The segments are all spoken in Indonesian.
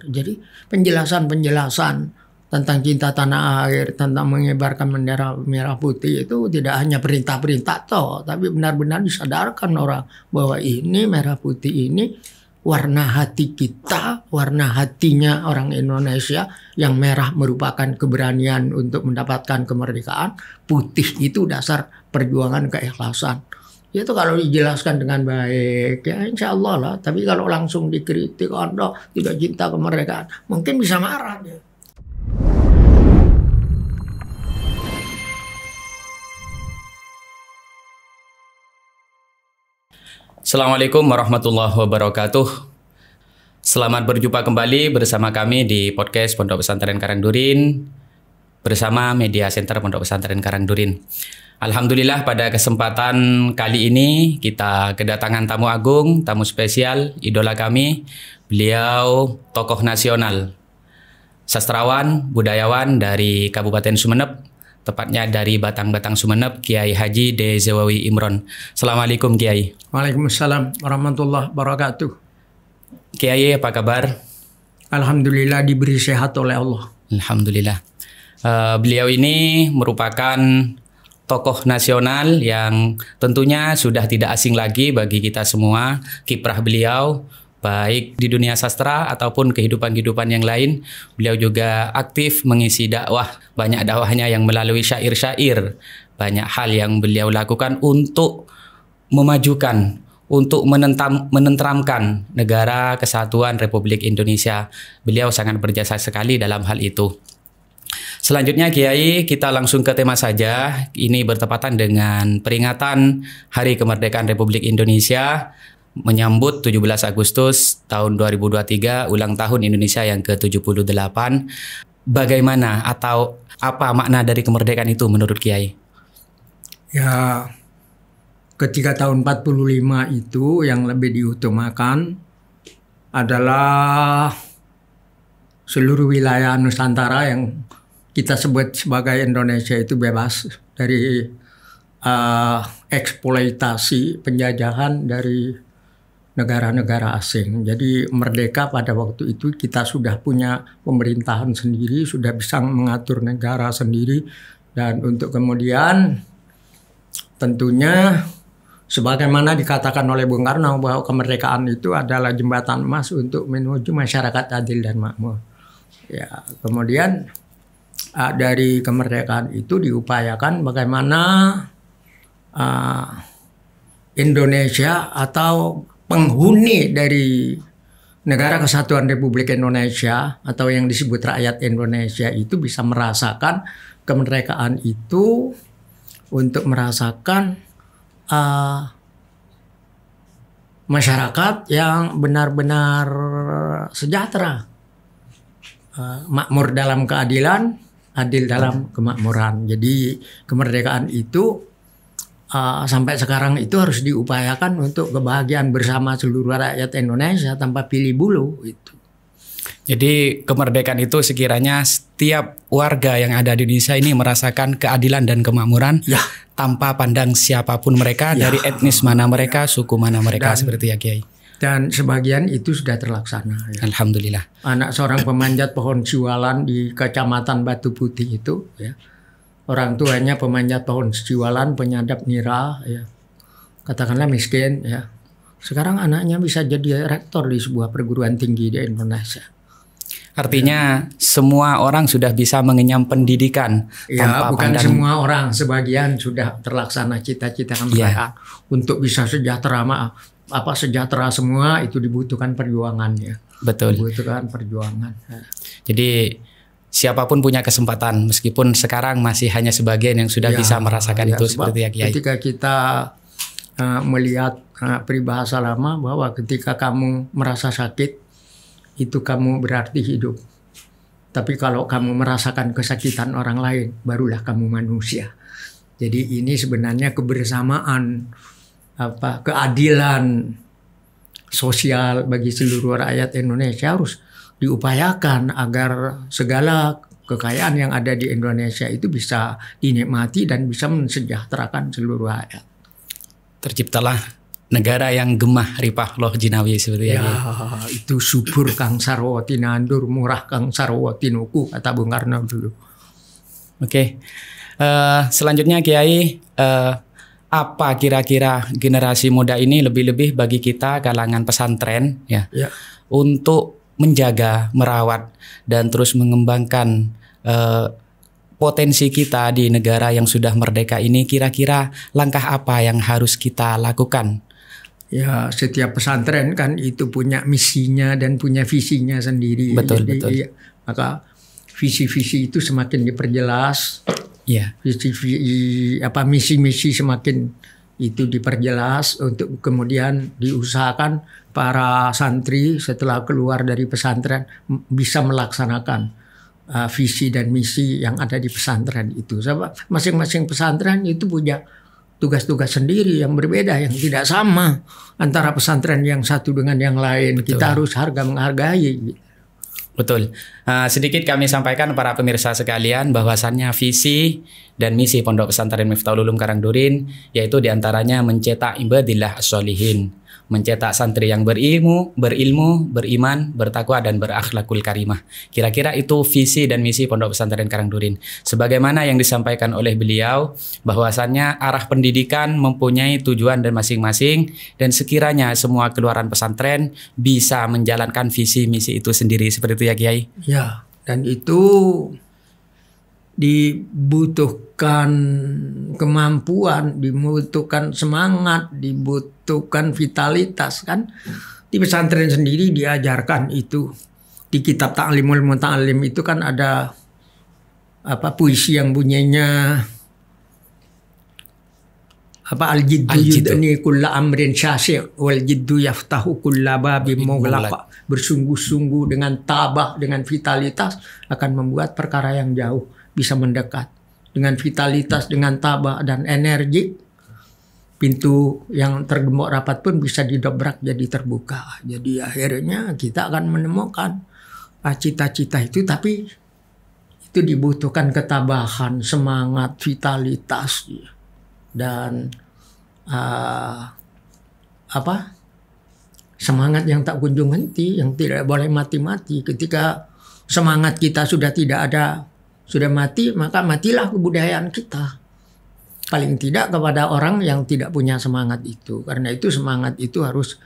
Jadi penjelasan-penjelasan tentang cinta tanah air, tentang mengibarkan bendera merah putih itu tidak hanya perintah-perintah toh, tapi benar-benar disadarkan orang bahwa ini merah putih ini warna hati kita, warna hatinya orang Indonesia, yang merah merupakan keberanian untuk mendapatkan kemerdekaan, putih itu dasar perjuangan keikhlasan. Itu kalau dijelaskan dengan baik, ya insya Allah lah. Tapi kalau langsung dikritik, Anda tidak cinta kemerdekaan, mungkin bisa marah ya. Assalamualaikum warahmatullahi wabarakatuh. Selamat berjumpa kembali bersama kami di podcast Pondok Pesantren Karangdurin bersama Media Center Pondok Pesantren Karangdurin. Alhamdulillah pada kesempatan kali ini kita kedatangan tamu agung, tamu spesial, idola kami. Beliau tokoh nasional, sastrawan, budayawan dari Kabupaten Sumeneb, tepatnya dari Batang-Batang Sumeneb, Kiai Haji D. Zewawi Imron. Assalamualaikum Kiai. Waalaikumsalam warahmatullahi wabarakatuh. Kiai apa kabar? Alhamdulillah diberi sehat oleh Allah. Alhamdulillah. Beliau ini merupakan tokoh nasional yang tentunya sudah tidak asing lagi bagi kita semua. Kiprah beliau baik di dunia sastra ataupun kehidupan-kehidupan yang lain. Beliau juga aktif mengisi dakwah. Banyak dakwahnya yang melalui syair-syair. Banyak hal yang beliau lakukan untuk memajukan, untuk menenteramkan negara kesatuan Republik Indonesia. Beliau sangat berjasa sekali dalam hal itu. Selanjutnya Kiai, kita langsung ke tema saja. Ini bertepatan dengan peringatan Hari Kemerdekaan Republik Indonesia menyambut 17 Agustus tahun 2023, ulang tahun Indonesia yang ke-78. Bagaimana atau apa makna dari kemerdekaan itu menurut Kiai? Ya, ketika tahun 45 itu yang lebih diutamakan adalah seluruh wilayah Nusantara yang kita sebut sebagai Indonesia itu bebas dari eksploitasi penjajahan dari negara-negara asing. Jadi merdeka pada waktu itu kita sudah punya pemerintahan sendiri, sudah bisa mengatur negara sendiri, dan untuk kemudian tentunya sebagaimana dikatakan oleh Bung Karno bahwa kemerdekaan itu adalah jembatan emas untuk menuju masyarakat adil dan makmur. Ya, kemudian dari kemerdekaan itu diupayakan bagaimana Indonesia atau penghuni dari Negara Kesatuan Republik Indonesia atau yang disebut rakyat Indonesia itu bisa merasakan kemerdekaan itu untuk merasakan masyarakat yang benar-benar sejahtera, makmur dalam keadilan, adil dalam kemakmuran. Jadi kemerdekaan itu sampai sekarang itu harus diupayakan untuk kebahagiaan bersama seluruh rakyat Indonesia tanpa pilih bulu itu. Jadi kemerdekaan itu sekiranya setiap warga yang ada di Indonesia ini merasakan keadilan dan kemakmuran ya, tanpa pandang siapapun mereka, ya, dari etnis mana mereka, suku mana mereka, seperti ya Kiai. Dan sebagian itu sudah terlaksana. Ya. Alhamdulillah. Anak seorang pemanjat pohon siwalan di Kecamatan Batu Putih itu, ya. Orang tuanya pemanjat pohon siwalan, penyadap nira, ya. Katakanlah miskin, ya. Sekarang anaknya bisa jadi rektor di sebuah perguruan tinggi di Indonesia. Artinya semua orang sudah bisa mengenyam pendidikan. Ya, bukan semua orang, sebagian sudah terlaksana cita-cita mereka untuk bisa sejahtera. Sejahtera semua itu dibutuhkan perjuangannya. Betul. Dibutuhkan perjuangan. Ya. Jadi siapapun punya kesempatan, meskipun sekarang masih hanya sebagian yang sudah bisa merasakan itu, seperti ya Kiai. Ketika kita melihat peribahasa lama bahwa ketika kamu merasa sakit, itu kamu berarti hidup. Tapi kalau kamu merasakan kesakitan orang lain, barulah kamu manusia. Jadi ini sebenarnya kebersamaan, keadilan sosial bagi seluruh rakyat Indonesia harus diupayakan agar segala kekayaan yang ada di Indonesia itu bisa dinikmati dan bisa mensejahterakan seluruh rakyat. Terciptalah negara yang gemah ripah loh jinawi seperti Ya, ya. itu subur Kang Sarwo tinandur, murah Kang Sarwo tinuku, kata Bung Karno dulu. Oke. Selanjutnya Kiai, apa kira-kira generasi muda ini lebih-lebih bagi kita kalangan pesantren ya, Ya. untuk menjaga, merawat dan terus mengembangkan potensi kita di negara yang sudah merdeka ini, kira-kira langkah apa yang harus kita lakukan? Ya, setiap pesantren kan itu punya misinya dan punya visinya sendiri. Betul, Jadi, betul. ya, maka visi-visi itu semakin diperjelas, Ya, misi-misi semakin itu diperjelas untuk kemudian diusahakan para santri setelah keluar dari pesantren bisa melaksanakan visi dan misi yang ada di pesantren itu. Sebab masing-masing pesantren itu punya tugas-tugas sendiri yang berbeda, yang tidak sama antara pesantren yang satu dengan yang lain. Betul. Kita harus menghargai. betul. Sedikit kami sampaikan para pemirsa sekalian bahwasannya visi dan misi Pondok Pesantren Miftahul Ulum Karangdurin yaitu diantaranya mencetak ibadillah as-solihin, mencetak santri yang berilmu, beriman, bertakwa dan berakhlakul karimah. Kira-kira itu visi dan misi Pondok Pesantren Karangdurin. Sebagaimana yang disampaikan oleh beliau bahwasannya arah pendidikan mempunyai tujuan dan masing-masing, dan sekiranya semua keluaran pesantren bisa menjalankan visi misi itu sendiri, seperti itu ya Kiai. Ya, dan itu dibutuhkan kemampuan, dibutuhkan semangat, dibutuhkan vitalitas kan. Di pesantren sendiri diajarkan itu. Di kitab Ta'limul Muta'allim itu kan ada puisi yang bunyinya al-jiddu yudni kulla amrin syasi' wal jiddu yaftahu kulla babim mughlaq. Bersungguh-sungguh dengan tabah, dengan vitalitas akan membuat perkara yang jauh bisa mendekat. Dengan vitalitas, dengan tabah dan energi, pintu yang tergembok rapat pun bisa didobrak jadi terbuka. Jadi akhirnya kita akan menemukan cita-cita itu, tapi itu dibutuhkan ketabahan, semangat, vitalitas, dan semangat yang tak kunjung henti, yang tidak boleh mati-mati. Ketika semangat kita sudah tidak ada, sudah mati, maka matilah kebudayaan kita. Paling tidak kepada orang yang tidak punya semangat itu. Karena itu semangat itu harus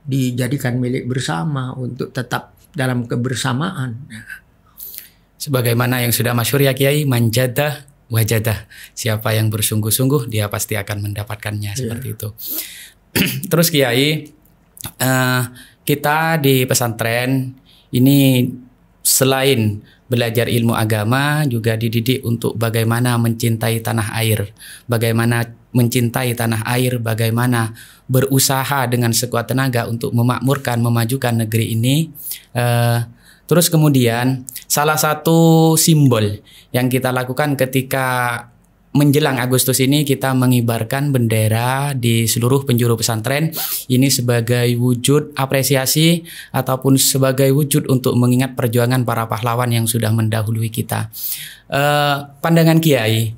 dijadikan milik bersama untuk tetap dalam kebersamaan. Sebagaimana yang sudah masyhur ya Kiai, manjadah wajadah. Siapa yang bersungguh-sungguh dia pasti akan mendapatkannya, seperti itu. Terus Kiai, kita di pesantren ini selain belajar ilmu agama juga dididik untuk bagaimana mencintai tanah air, bagaimana mencintai tanah air, bagaimana berusaha dengan sekuat tenaga untuk memakmurkan, memajukan negeri ini. Terus kemudian salah satu simbol yang kita lakukan ketika menjelang Agustus ini, kita mengibarkan bendera di seluruh penjuru pesantren. Ini sebagai wujud apresiasi ataupun sebagai wujud untuk mengingat perjuangan para pahlawan yang sudah mendahului kita. Pandangan Kiai,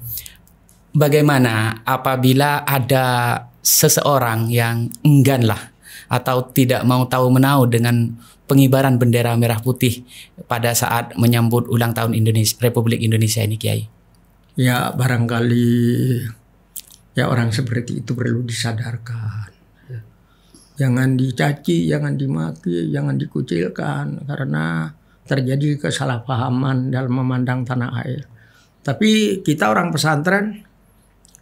bagaimana apabila ada seseorang yang enggan lah atau tidak mau tahu menau dengan pengibaran bendera merah putih pada saat menyambut ulang tahun Republik Indonesia ini, Kiai? Ya, barangkali ya orang seperti itu perlu disadarkan. Jangan dicaci, jangan dimaki, jangan dikucilkan karena terjadi kesalahpahaman dalam memandang tanah air. Tapi kita orang pesantren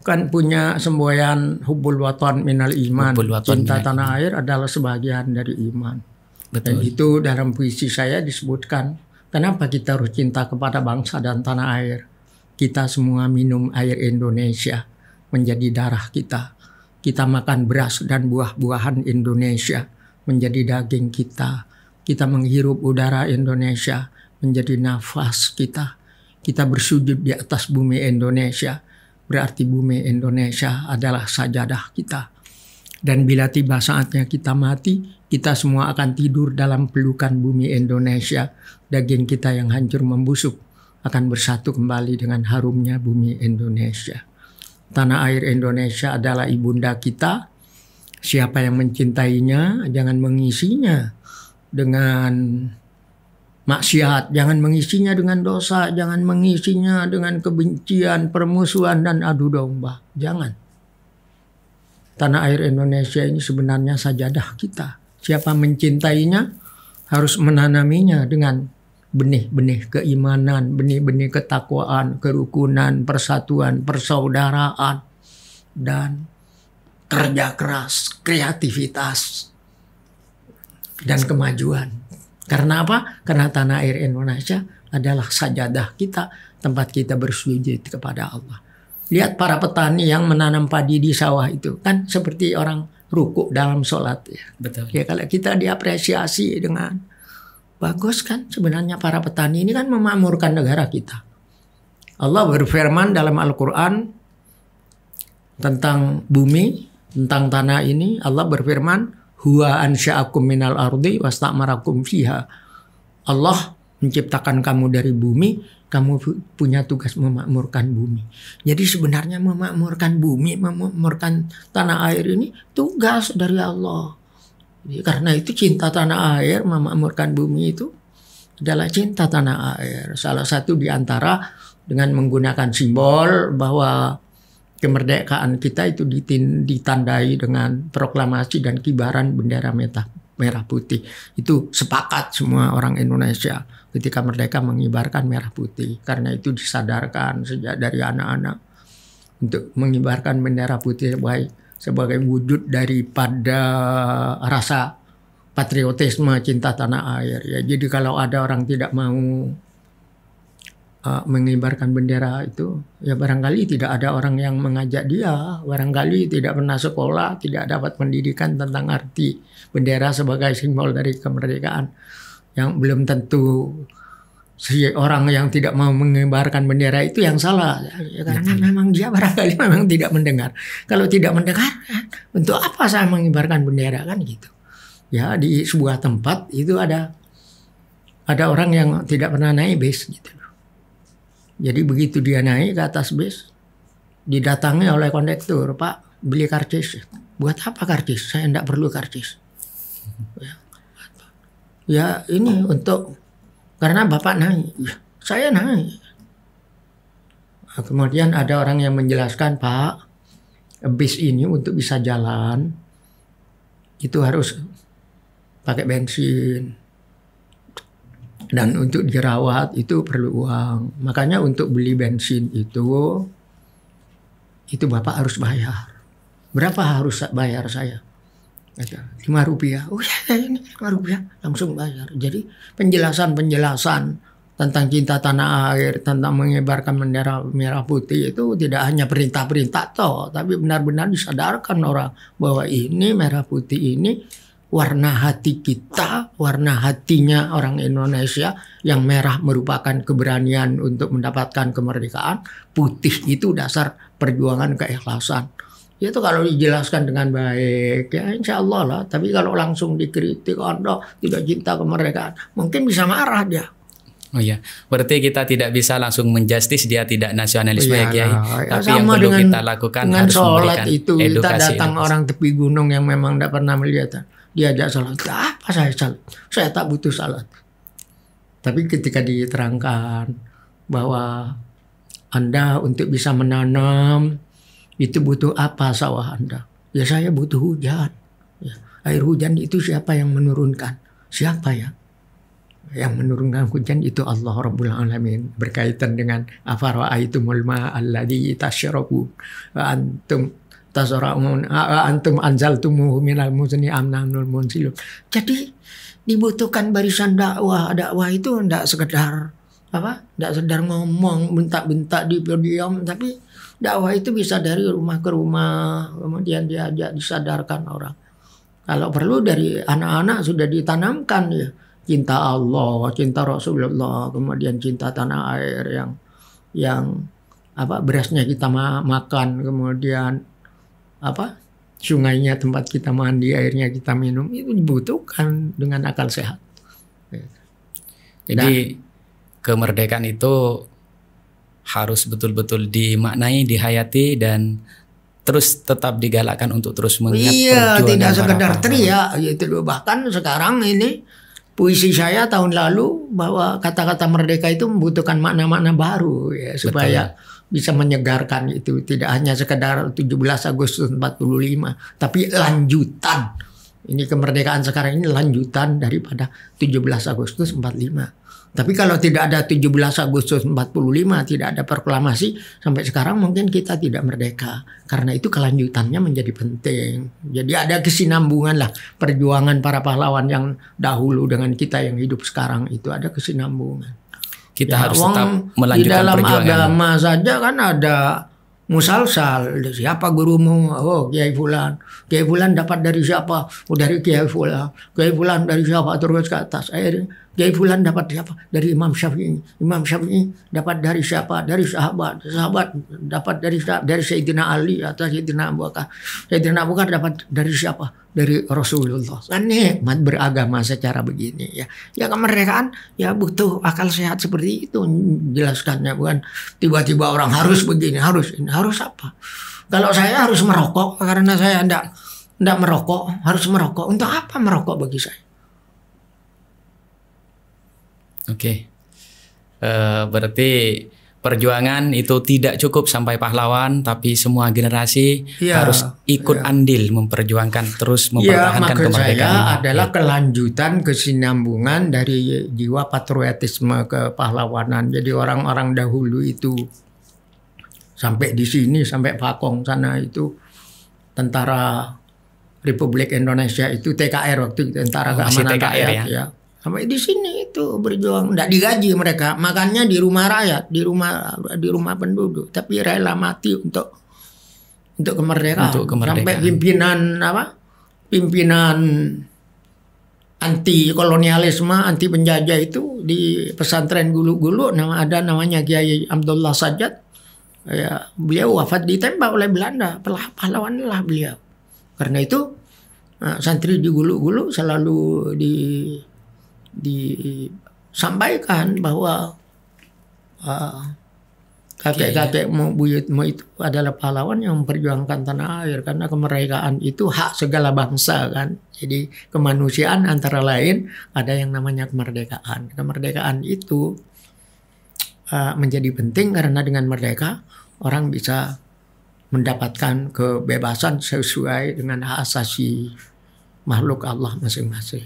kan punya semboyan hubbul watan minal iman. Cinta tanah air adalah sebagian dari iman. Betul. Dan itu dalam puisi saya disebutkan, kenapa kita harus cinta kepada bangsa dan tanah air. Kita semua minum air Indonesia menjadi darah kita. Kita makan beras dan buah-buahan Indonesia menjadi daging kita. Kita menghirup udara Indonesia menjadi nafas kita. Kita bersujud di atas bumi Indonesia. Berarti bumi Indonesia adalah sajadah kita. Dan bila tiba saatnya kita mati, kita semua akan tidur dalam pelukan bumi Indonesia. Daging kita yang hancur membusuk akan bersatu kembali dengan harumnya bumi Indonesia. Tanah air Indonesia adalah ibunda kita. Siapa yang mencintainya, jangan mengisinya dengan maksiat, jangan mengisinya dengan dosa, jangan mengisinya dengan kebencian, permusuhan, dan adu domba. Jangan. Tanah air Indonesia ini sebenarnya sajadah kita. Siapa mencintainya harus menanaminya dengan benih-benih keimanan, benih-benih ketakwaan, kerukunan, persatuan, persaudaraan, dan kerja keras, kreativitas, dan kemajuan. Karena apa? Karena tanah air Indonesia adalah sajadah kita, tempat kita bersujud kepada Allah. Lihat para petani yang menanam padi di sawah itu, kan seperti orang rukuk dalam sholat. Ya. Betul. Ya, kalau kita diapresiasi dengan bagus kan, sebenarnya para petani ini kan memakmurkan negara kita. Allah berfirman dalam Al-Quran tentang bumi, tentang tanah ini. Allah berfirman, huwa ansya'akum minal ardi wastamarakum fiha. Allah menciptakan kamu dari bumi, kamu punya tugas memakmurkan bumi. Jadi sebenarnya memakmurkan bumi, memakmurkan tanah air ini tugas dari Allah. Jadi karena itu cinta tanah air, memakmurkan bumi itu adalah cinta tanah air. Salah satu di antara dengan menggunakan simbol bahwa kemerdekaan kita itu ditandai dengan proklamasi dan kibaran bendera merah putih. Itu sepakat semua orang Indonesia ketika merdeka mengibarkan merah putih. Karena itu disadarkan sejak dari anak-anak untuk mengibarkan bendera putih sebagai wujud daripada rasa patriotisme, cinta tanah air. Ya, jadi kalau ada orang tidak mau mengibarkan bendera itu, ya barangkali tidak ada orang yang mengajak dia, barangkali tidak pernah sekolah, tidak dapat pendidikan tentang arti bendera sebagai simbol dari kemerdekaan, yang belum tentu si orang yang tidak mau mengibarkan bendera itu yang salah, ya, karena memang dia barangkali memang tidak mendengar. Kalau tidak mendengar, untuk apa saya mengibarkan bendera, kan gitu. Ya, di sebuah tempat itu ada orang yang tidak pernah naik bis gitu. Jadi begitu dia naik ke atas bis, didatangi oleh kondektur, Pak beli karcis. Buat apa karcis? Saya tidak perlu karcis. Ya ini untuk, karena Bapak naik, saya naik. Nah, kemudian ada orang yang menjelaskan, Pak, bis ini untuk bisa jalan, itu harus pakai bensin. Dan untuk dirawat itu perlu uang. Makanya untuk beli bensin itu Bapak harus bayar. Berapa harus bayar saya? 5 rupiah. Oh ya, ini 5 rupiah. Langsung bayar. Jadi penjelasan tentang cinta tanah air, tentang mengibarkan bendera merah putih itu tidak hanya perintah-perintah toh, tapi benar-benar disadarkan orang bahwa ini merah putih ini warna hati kita, warna hatinya orang Indonesia, yang merah merupakan keberanian untuk mendapatkan kemerdekaan, putih itu dasar perjuangan keikhlasan. Itu kalau dijelaskan dengan baik, ya insya Allah lah. Tapi kalau langsung dikritik, Anda tidak cinta kemerdekaan, mungkin bisa marah dia. Oh iya, berarti kita tidak bisa langsung menjustis dia tidak nasionalisme ya Kiai. Ya, tapi yang perlu kita lakukan harus memberikan itu, edukasi. Kita datang orang tepi gunung yang memang tidak pernah melihat, diajak salat, apa saya salat? Saya tak butuh salat. Tapi ketika diterangkan bahwa Anda untuk bisa menanam itu butuh apa sawah Anda? Ya saya butuh hujan. Ya, air hujan itu siapa yang menurunkan? Siapa ya? Yang menurunkan hujan itu Allah Rabbul Alamin. Berkaitan dengan afara'aitumul ma'alladzi tasyrabun wa antum tasra'un antum anzaltumuhu minal muzni am nahnul munzilun. Jadi dibutuhkan barisan dakwah. Dakwah itu tidak sekedar tidak sekedar ngomong bentak-bentak di podium, tapi dakwah itu bisa dari rumah ke rumah, kemudian diajak, disadarkan orang. Kalau perlu dari anak-anak sudah ditanamkan ya, cinta Allah, cinta Rasulullah, kemudian cinta tanah air yang berasnya kita makan, kemudian sungainya tempat kita mandi, airnya kita minum, itu dibutuhkan dengan akal sehat. Jadi kemerdekaan itu harus betul-betul dimaknai, dihayati, dan terus tetap digalakkan untuk terus mengingat Iya, perjuangan tidak para sekedar pahlawan. teriak gitu loh. Bahkan sekarang ini puisi saya tahun lalu bahwa kata-kata merdeka itu membutuhkan makna-makna baru ya, supaya bisa menyegarkan itu, tidak hanya sekedar 17 Agustus 45, tapi lanjutan. Ini kemerdekaan sekarang ini lanjutan daripada 17 Agustus 45. Tapi kalau tidak ada 17 Agustus 45, tidak ada proklamasi, sampai sekarang mungkin kita tidak merdeka. Karena itu kelanjutannya menjadi penting. Jadi ada kesinambungan lah perjuangan para pahlawan yang dahulu dengan kita yang hidup sekarang, itu ada kesinambungan. Kita harus wong tetap di melanjutkan dalam perjuangan. agama saja kan ada musalsal. Siapa gurumu? Oh, Kiai Fulan. Kiai Fulan dapat dari siapa? Oh, dari Kiai Fulan. Kiai Fulan dari siapa? Terus ke atas. Kiai Fulan dapat siapa? Dari Imam Syafi'i. Imam Syafi'i dapat dari siapa? Dari sahabat. Sahabat dapat dari Sayyidina Ali atau Sayyidina Abu Bakar. Sayyidina Abu Bakar dapat dari siapa? Dari Rasulullah. Kan nikmat beragama secara begini ya. Ya kemerdekaan ya butuh akal sehat seperti itu jelaskannya, bukan tiba-tiba orang harus begini, harus ini, harus apa? Kalau saya harus merokok karena saya enggak merokok, harus merokok. Untuk apa merokok bagi saya? Oke. Berarti perjuangan itu tidak cukup sampai pahlawan, tapi semua generasi harus ikut andil memperjuangkan, terus mempertahankan kemerdekaan. Saya adalah kelanjutan kesinambungan dari jiwa patriotisme kepahlawanan. Jadi orang-orang dahulu itu sampai di sini, sampai Pakong sana itu tentara Republik Indonesia itu TKR waktu itu, Tentara Keamanan Rakyat ya. Sampai di sini itu berjuang, tidak digaji mereka, makannya di rumah rakyat, di rumah penduduk, tapi rela mati untuk kemerdekaan. Sampai pimpinan anti kolonialisme, anti penjajah itu di pesantren Gulu-Gulu namanya Kiai Abdullah Sajjad. Ya, beliau wafat ditembak oleh Belanda, pahlawan lah beliau. Karena itu santri di Gulu-Gulu selalu disampaikan bahwa kakek-kakekmu, buyutmu itu adalah pahlawan yang memperjuangkan tanah air, karena kemerdekaan itu hak segala bangsa kan. Jadi kemanusiaan antara lain ada yang namanya kemerdekaan. Kemerdekaan itu menjadi penting karena dengan merdeka orang bisa mendapatkan kebebasan sesuai dengan hak asasi makhluk Allah masing-masing.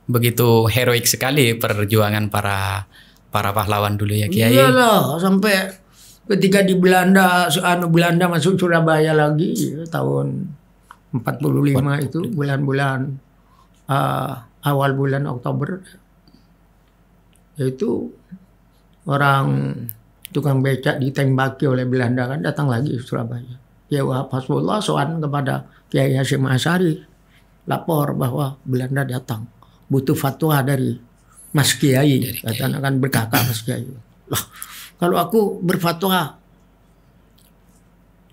Begitu heroik sekali perjuangan para pahlawan dulu ya Kiai. Iyalah, sampai ketika di Belanda masuk Surabaya lagi tahun 45 itu bulan-bulan awal bulan Oktober, yaitu orang tukang becak ditembaki oleh Belanda kan, datang lagi ke Surabaya. Kiai Wahab Hasbullah soal kepada Kiai Hasyim Asy'ari, lapor bahwa Belanda datang, butuh fatwa dari Mas Kiai, katanya kan berkata Mas Kiai. Lah, kalau aku berfatwa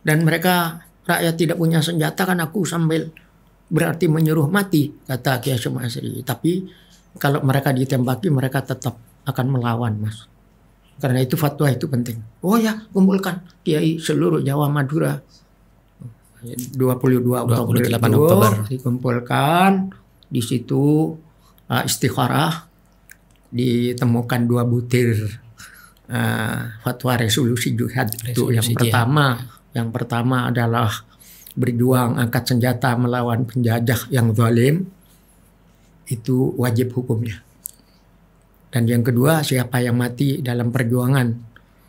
dan mereka rakyat tidak punya senjata, kan aku sambil berarti menyuruh mati, kata Kiai Hasyim Asy'ari. Tapi kalau mereka ditembaki, mereka tetap akan melawan, Mas. Karena itu fatwa itu penting. Oh ya, kumpulkan Kiai seluruh Jawa Madura. 28 Oktober dikumpulkan. Di situ istikharah, ditemukan 2 butir fatwa resolusi jihad. Itu yang pertama. Yang pertama adalah berjuang angkat senjata melawan penjajah yang zalim, itu wajib hukumnya. Dan yang kedua, siapa yang mati dalam perjuangan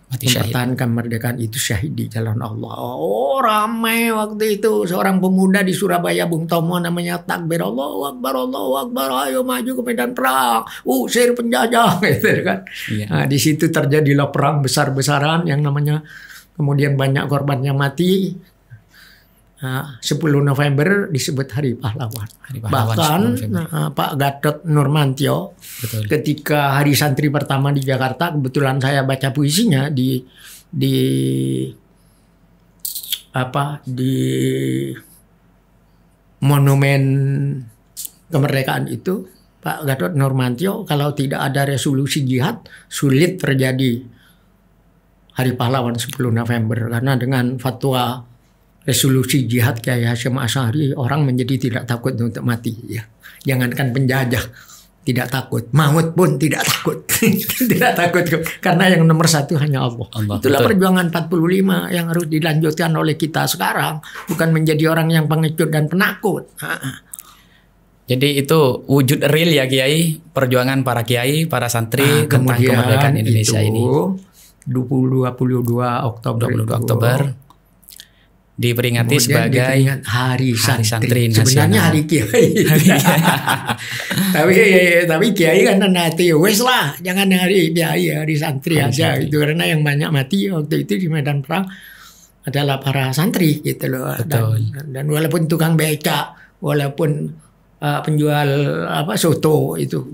mempertahankan kemerdekaan itu syahid di jalan Allah. Oh, ramai waktu itu. Seorang pemuda di Surabaya, Bung Tomo namanya, takbir Allahu Akbar, ayo maju ke medan perang, usir penjajah, gitu kan. Iya. Nah, di situ terjadilah perang besar-besaran yang namanya kemudian banyak korban yang mati. 10 November disebut Hari Pahlawan. Bahkan Pak Gatot Nurmantio, betul, ketika Hari Santri pertama di Jakarta, kebetulan saya baca puisinya di monumen kemerdekaan itu, Pak Gatot Nurmantio, kalau tidak ada resolusi jihad sulit terjadi Hari Pahlawan 10 November, karena dengan fatwa resolusi jihad Kiai Hasyim Asy'ari, orang menjadi tidak takut untuk mati ya. Jangankan penjajah tidak takut, maut pun tidak takut. Tidak takut karena yang nomor satu hanya Allah. Itulah betul. Perjuangan 45 yang harus dilanjutkan oleh kita sekarang, bukan menjadi orang yang pengecut dan penakut. Jadi itu wujud real ya Kiai, perjuangan para kiai, para santri tentang kemerdekaan Indonesia ini. 22 Oktober diperingati sebagai Hari Santri. Sebenarnya Hari Kiai. tapi Kiai kan nanti wes lah, jangan Hari Kiai, Hari Santri aja itu, karena yang banyak mati waktu itu di medan perang adalah para santri gitu loh. Dan walaupun tukang becak, walaupun penjual soto itu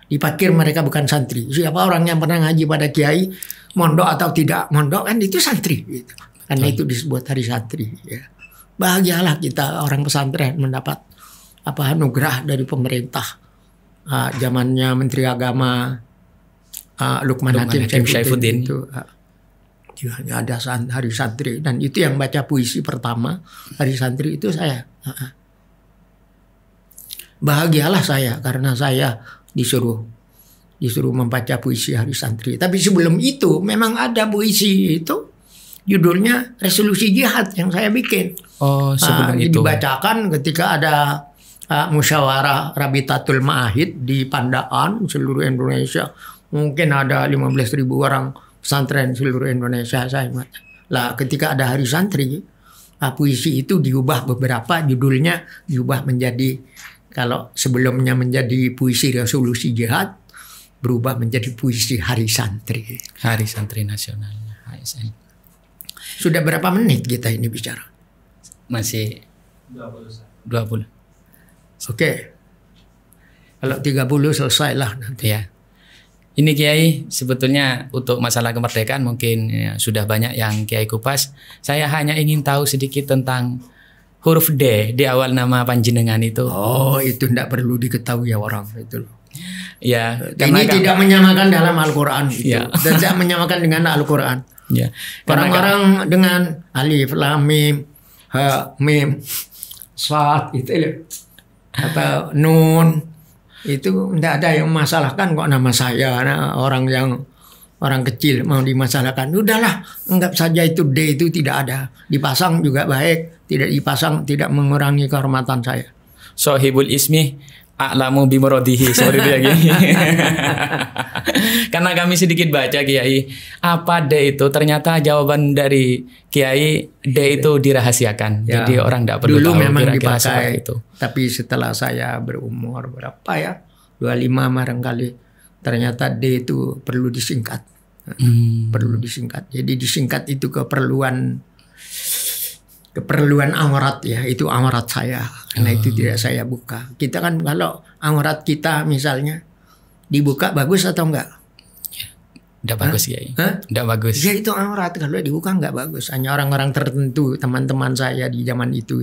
dipikir mereka bukan santri. Siapa orang yang pernah ngaji pada Kiai, mondok atau tidak mondok kan itu santri gitu. Karena itu disebut Hari Santri ya. Bahagialah kita orang pesantren mendapat anugerah dari pemerintah. Zamannya Menteri Agama Lukman Hakim Saifuddin itu hanya ada Hari Santri, dan itu yang baca puisi pertama Hari Santri itu saya. Bahagialah saya karena saya disuruh membaca puisi Hari Santri. Tapi sebelum itu memang ada puisi itu, judulnya Resolusi Jihad yang saya bikin. Sebelum itu dibacakan ketika ada musyawarah Rabitatul Ma'ahid di Pandaan seluruh Indonesia. Mungkin ada 15.000 orang pesantren seluruh Indonesia, saya ingat. Lah ketika ada Hari Santri, puisi itu diubah beberapa, judulnya diubah menjadi, kalau sebelumnya menjadi puisi Resolusi Jihad, berubah menjadi puisi Hari Santri. Hari Santri Nasional HSN. Sudah berapa menit kita ini bicara? Masih 20. Oke. Kalau 30 selesailah nanti. Ya. Ini Kiai, sebetulnya untuk masalah kemerdekaan mungkin ya, sudah banyak yang Kiai kupas. Saya hanya ingin tahu sedikit tentang huruf D di awal nama panjenengan itu. Itu tidak perlu diketahui ya orang itu. Ya, ini tidak menyamakan dalam Al-Quran itu. Ya. Dan tidak menyamakan dengan Al-Quran. Ya. Orang-orang dengan alif, lam, mim, ha, mim, sad itu atau nun itu tidak ada yang memasalahkan kok nama saya. Orang kecil mau dimasalahkan, udahlah anggap saja itu D itu tidak ada. Dipasang juga baik, tidak dipasang tidak mengurangi kehormatan saya. Sohibul ismi a'lamu bimuradihi, seperti itu ya Kiai. Karena kami sedikit baca Kiai, apa D itu, ternyata jawaban dari Kiai D itu dirahasiakan. Ya, jadi orang tidak perlu dulu tahu memang kira-kira dipakai itu. Tapi setelah saya berumur berapa ya, 25 barangkali, ternyata D itu perlu disingkat. Perlu disingkat. Jadi disingkat itu keperluan aurat ya, itu aurat saya. Karena itu tidak saya buka. Kita kan kalau aurat kita misalnya dibuka bagus atau enggak? Tidak bagus ya. Tidak bagus. Ya itu aurat, kalau dibuka enggak bagus. Hanya orang-orang tertentu, teman-teman saya di zaman itu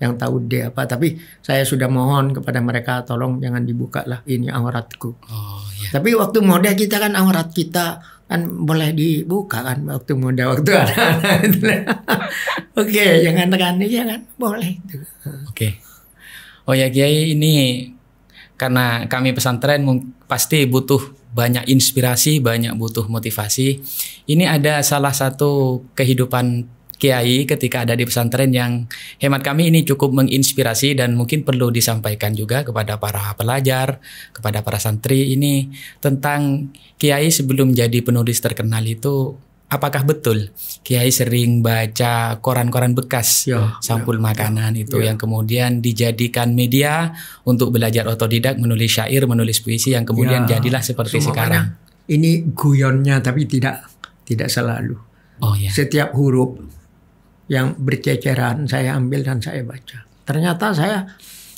yang tahu dia apa. Tapi saya sudah mohon kepada mereka, tolong jangan dibuka lah, ini auratku. Tapi waktu muda kita kan aurat kita kan boleh dibuka kan, waktu muda, waktu anak-anak. Oke, jangan tekan aja kan, boleh. Oke. Oh ya Kiai, ini karena kami pesantren pasti butuh banyak inspirasi, banyak butuh motivasi. Ini ada salah satu kehidupan Kiai ketika ada di pesantren yang hemat kami ini cukup menginspirasi dan mungkin perlu disampaikan juga kepada para pelajar, kepada para santri ini tentang Kiai sebelum jadi penulis terkenal itu. Apakah betul Kiai sering baca koran-koran bekas sampul makanan itu yang kemudian dijadikan media untuk belajar otodidak, menulis syair, menulis puisi yang kemudian jadilah seperti sekarang. Ini guyonnya tapi tidak selalu. Setiap huruf yang berceceran saya ambil dan saya baca. Ternyata saya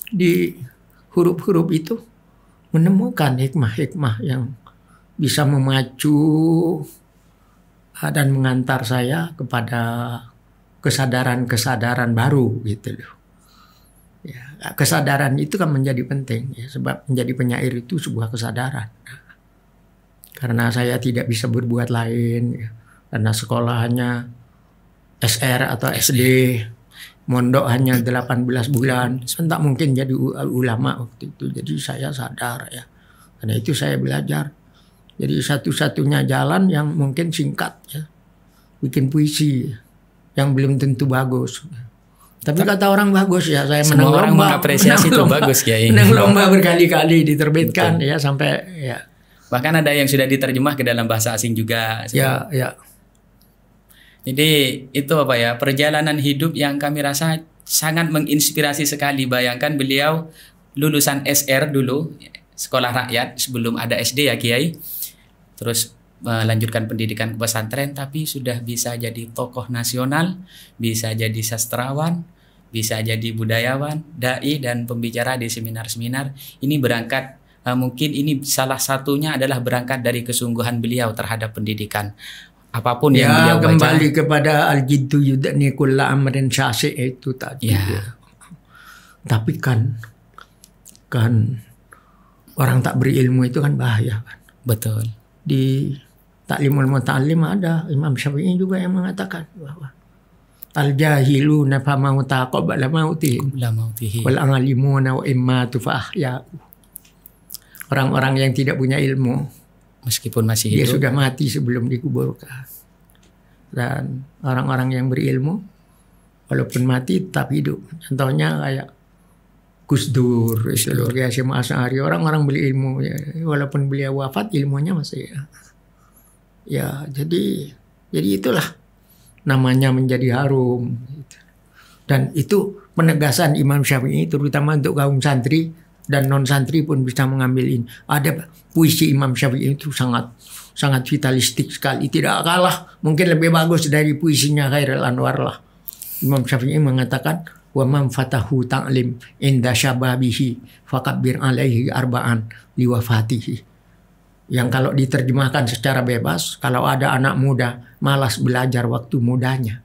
di huruf-huruf itu menemukan hikmah-hikmah yang bisa memacu dan mengantar saya kepada kesadaran-kesadaran baru gitu loh. Ya, kesadaran itu kan menjadi penting ya, sebab menjadi penyair itu sebuah kesadaran. Karena saya tidak bisa berbuat lain ya, karena sekolahnya SR atau SD. mondok hanya 18 bulan, saya tak mungkin jadi ulama waktu itu. Jadi saya sadar ya, karena itu saya belajar. Jadi satu-satunya jalan yang mungkin singkat ya, bikin puisi yang belum tentu bagus. Tapi kata orang bagus ya, saya menang orang lomba, mengapresiasi itu bagus ya. Menang lomba berkali-kali diterbitkan. Betul. Ya sampai ya. Bahkan ada yang sudah diterjemah ke dalam bahasa asing juga. Ya, ya. Jadi itu apa ya, perjalanan hidup yang kami rasa sangat menginspirasi sekali. Bayangkan beliau lulusan SR dulu, sekolah rakyat sebelum ada SD ya Kiai. Terus melanjutkan pendidikan ke pesantren, tapi sudah bisa jadi tokoh nasional, bisa jadi sastrawan, bisa jadi budayawan, dai dan pembicara di seminar-seminar. Ini berangkat mungkin ini salah satunya adalah berangkat dari kesungguhan beliau terhadap pendidikan. Apapun yang beliau baca. Kembali kepada al-jiddu yudni kulla amrin syasi' itu tadi. Ya. Tapi kan orang tak berilmu itu kan bahaya kan. Betul. Di Ta'limul Muta'allim ada Imam Syafi'i juga yang mengatakan bahwa al-jahiluna fa mauta qabla mautihim wal alimuna wa immatu fa ahya. Orang-orang yang tidak punya ilmu meskipun masih hidup, dia sudah mati sebelum dikuburkan. Dan orang-orang yang berilmu walaupun mati tetap hidup. Contohnya kayak Gus Dur, Hasyim Asy'ari, orang-orang berilmu ya, walaupun beliau wafat ilmunya masih ya. Jadi itulah namanya menjadi harum. Dan itu penegasan Imam Syafi'i terutama untuk kaum santri dan non santri pun bisa mengambil ini. Ada puisi Imam Syafi'i itu sangat vitalistik sekali, tidak kalah, mungkin lebih bagus dari puisinya Khairul Anwar lah. Imam Syafi'i mengatakan wa man fatahu ta'lim inda syababihi fakabbir alaihi arba'an liwafatihi. Yang kalau diterjemahkan secara bebas, kalau ada anak muda malas belajar waktu mudanya,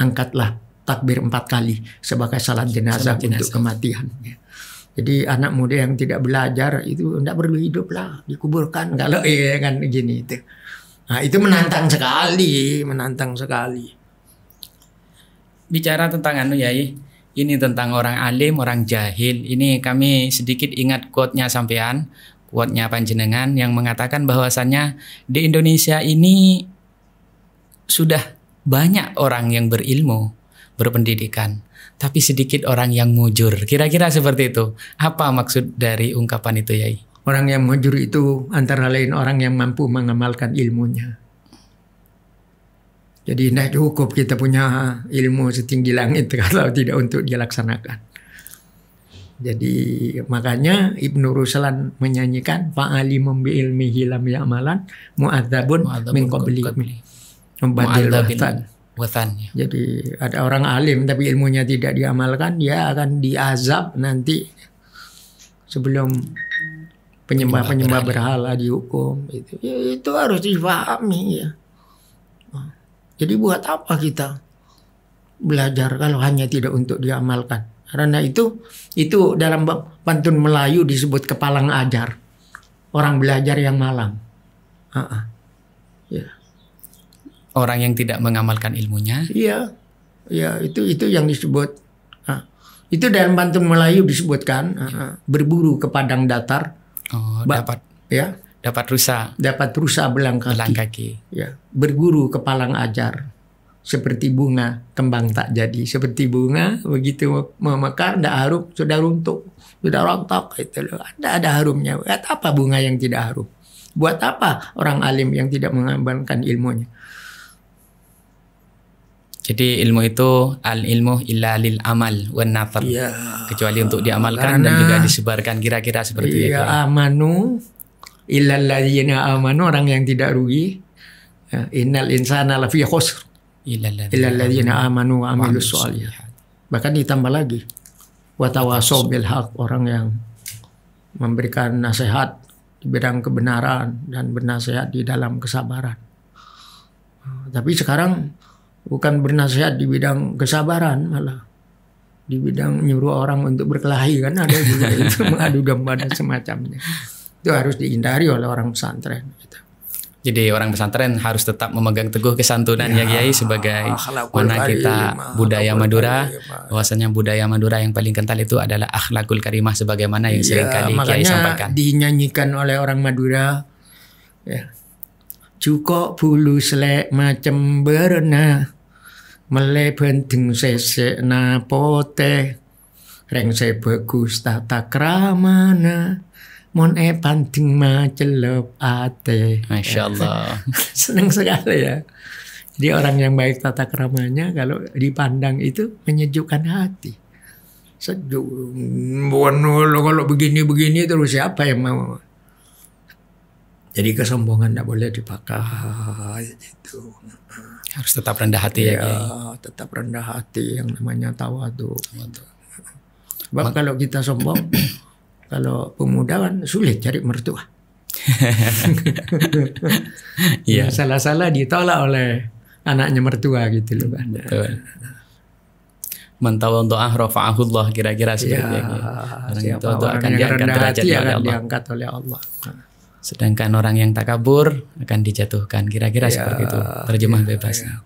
angkatlah takbir 4 kali sebagai salat jenazah untuk kematiannya. Jadi anak muda yang tidak belajar itu tidak perlu hidup lah, dikuburkan kalau kan gini itu. Nah, itu menantang sekali. Bicara tentang Yai, ini tentang orang alim, orang jahil. Ini kami sedikit ingat quote-nya sampean, quote-nya panjenengan yang mengatakan bahwasannya di Indonesia ini sudah banyak orang yang berilmu, berpendidikan, tapi sedikit orang yang mujur. Kira-kira seperti itu. Apa maksud dari ungkapan itu, Yai? Orang yang mujur itu antara lain orang yang mampu mengamalkan ilmunya. Jadi tidak cukup kita punya ilmu setinggi langit kalau tidak untuk dilaksanakan. Jadi makanya Ibnu Ruslan menyanyikan fa'alimun bi ilmihi lam ya'malan mu'adzabun min qabli membadil watan. Jadi ada orang alim tapi ilmunya tidak diamalkan, dia akan diazab nanti sebelum penyembah berhala dihukum. Itu harus difahami ya. Jadi buat apa kita belajar kalau hanya tidak untuk diamalkan? Karena itu dalam pantun Melayu disebut kepalang ajar. Orang belajar yang malang. Ya. Orang yang tidak mengamalkan ilmunya. Iya. Ya, itu yang disebut. Itu dalam pantun Melayu disebutkan berburu ke padang datar. Oh, dapat. Ya. Dapat rusa belang kaki. Ya, berguru kepalang ajar. Seperti bunga kembang tak jadi. Seperti bunga begitu memekar tidak harum, sudah runtuh, sudah rontok itu loh. Ada harumnya. Buat apa bunga yang tidak harum? Buat apa orang alim yang tidak mengamalkan ilmunya? Jadi ilmu itu al-ilmu illa lil amal wan nafar. Ya, kecuali untuk diamalkan dan juga disebarkan, kira-kira seperti itu. Ya, amanu illal ladzina amanu, orang yang tidak rugi. Innal insana lafi khusr illal ladzina amanu wa amilus sholihat. Bahkan ditambah lagi wa tawasaw bil haq, orang yang memberikan nasihat di bidang kebenaran dan bernasihat di dalam kesabaran. Tapi sekarang bukan bernasihat di bidang kesabaran, malah di bidang nyuruh orang untuk berkelahi, kan ada juga itu, mengadu domba dan semacamnya. Itu harus dihindari oleh orang pesantren gitu. Jadi orang pesantren harus tetap memegang teguh kesantunan ya Kiai, sebagai mana kita budaya Madura, bahwasanya budaya Madura yang paling kental itu adalah akhlakul karimah, sebagaimana yang sering kali Kiai sampaikan. Dinyanyikan oleh orang Madura, ya. Cukok bulu selek macem berna, mele penting sesek na pote, reng se bagus tata kramana. Mon panting macelop ate. Masya Allah. Senang sekali ya. Jadi orang yang baik tata keramanya kalau dipandang itu menyejukkan hati. Sejuk. Kalau begini-begini terus siapa yang mau? Jadi kesombongan tidak boleh dipakai. Gitu. Harus tetap rendah hati ya. Tetap rendah hati, yang namanya tawadu. Sebab kalau kita sombong, kalau pemuda kan sulit cari mertua. Iya. Salah-salah ditolak oleh anaknya mertua gitu loh. Betul. Mantau untuk rafa'ahullah, kira-kira seperti itu. Orang itu akan diangkat derajatnya oleh Allah. Diangkat oleh Allah. Sedangkan orang yang takabur akan dijatuhkan, kira-kira seperti itu. Terjemah bebasnya.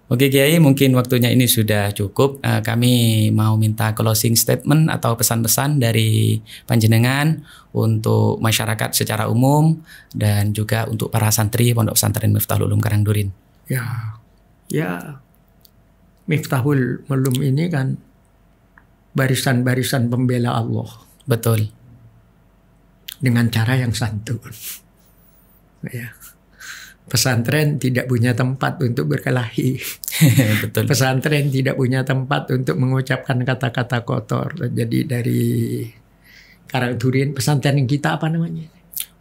Oke Kiai, mungkin waktunya ini sudah cukup. Kami mau minta closing statement atau pesan-pesan dari panjenengan untuk masyarakat secara umum dan juga untuk para santri Pondok Pesantren Miftahul Ulum Karangdurin. Ya, Miftahul Ulum ini kan barisan-barisan pembela Allah. Betul. Dengan cara yang santun. Ya. Pesantren tidak punya tempat untuk berkelahi. Betul. Pesantren tidak punya tempat untuk mengucapkan kata-kata kotor. Jadi dari Karangdurin, pesantren kita apa namanya?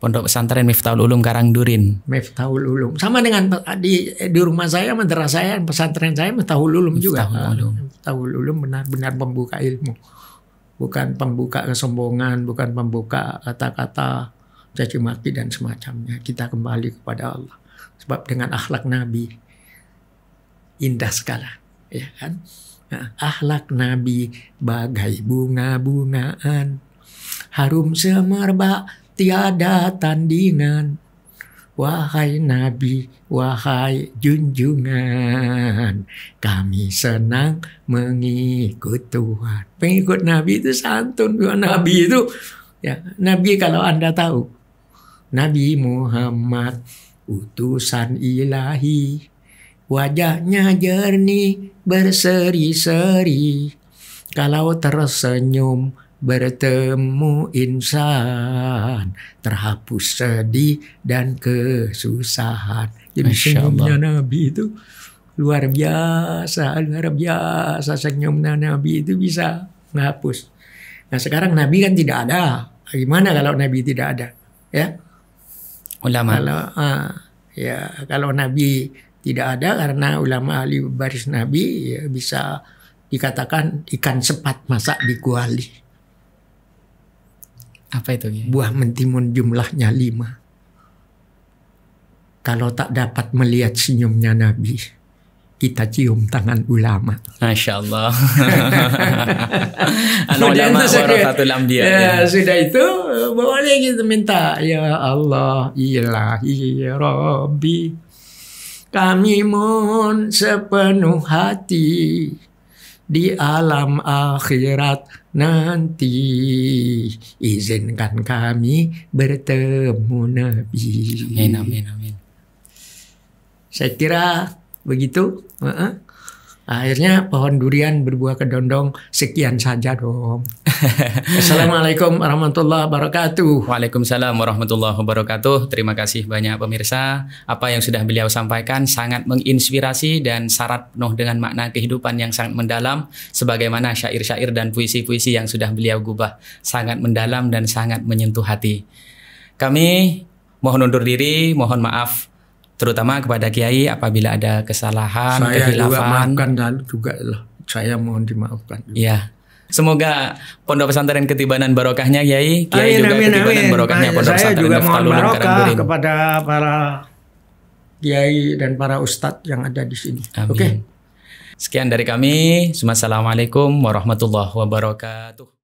Pondok Pesantren Miftahul Ulum Karangdurin. Miftahul Ulum. Sama dengan di rumah saya, madrasah saya, pesantren saya Miftahul Ulum juga. Miftahul Ulum benar-benar pembuka ilmu. Bukan pembuka kesombongan, bukan pembuka kata-kata caci maki dan semacamnya. Kita kembali kepada Allah. Sebab dengan akhlak Nabi indah sekali, ya kan? Nah, akhlak Nabi bagai bunga-bungaan, harum semerbak tiada tandingan. Wahai Nabi, wahai junjungan, kami senang mengikut Tuhan. Pengikut Nabi itu santun. Nabi itu, ya, Nabi kalau Anda tahu, Nabi Muhammad utusan ilahi, wajahnya jernih berseri-seri, kalau tersenyum bertemu insan, terhapus sedih dan kesusahan. Jadi senyumnya Nabi itu luar biasa senyumnya Nabi itu bisa menghapus. Nah sekarang Nabi kan tidak ada. Gimana kalau Nabi tidak ada? Ya. Ulama. Kalau Nabi tidak ada, karena ulama ahli baris Nabi, ya bisa dikatakan ikan sepat masak di kuali. Apa itu? Ya? Buah mentimun jumlahnya 5. Kalau tak dapat melihat senyumnya Nabi, kita cium tangan ulama. Masya Allah. Ulama warasatul anbiya. Ya, sudah itu boleh kita minta, ya Allah ilahi Rabbi, kami mohon sepenuh hati di alam akhirat nanti, izinkan kami bertemu Nabi. Amin. Saya kira begitu. Akhirnya pohon durian berbuah kedondong. Sekian saja dong. Assalamualaikum warahmatullahi wabarakatuh. Waalaikumsalam warahmatullahi wabarakatuh. Terima kasih banyak pemirsa. Apa yang sudah beliau sampaikan sangat menginspirasi dan syarat penuh dengan makna kehidupan yang sangat mendalam. Sebagaimana syair-syair dan puisi-puisi yang sudah beliau gubah. Sangat mendalam dan sangat menyentuh hati. Kami mohon undur diri, mohon maaf terutama kepada Kiai apabila ada kesalahan, kehilafan. Saya mohon dimaafkan juga. Ya. Semoga Pondok Pesantren Ketibanan barokahnya Kiai juga ketibanan barokahnya Pondok Pesantren Miftahul Ulum Karangdurin. Kepada para Kiai dan para ustadz yang ada di sini. Oke. Sekian dari kami. Assalamualaikum warahmatullahi wabarakatuh.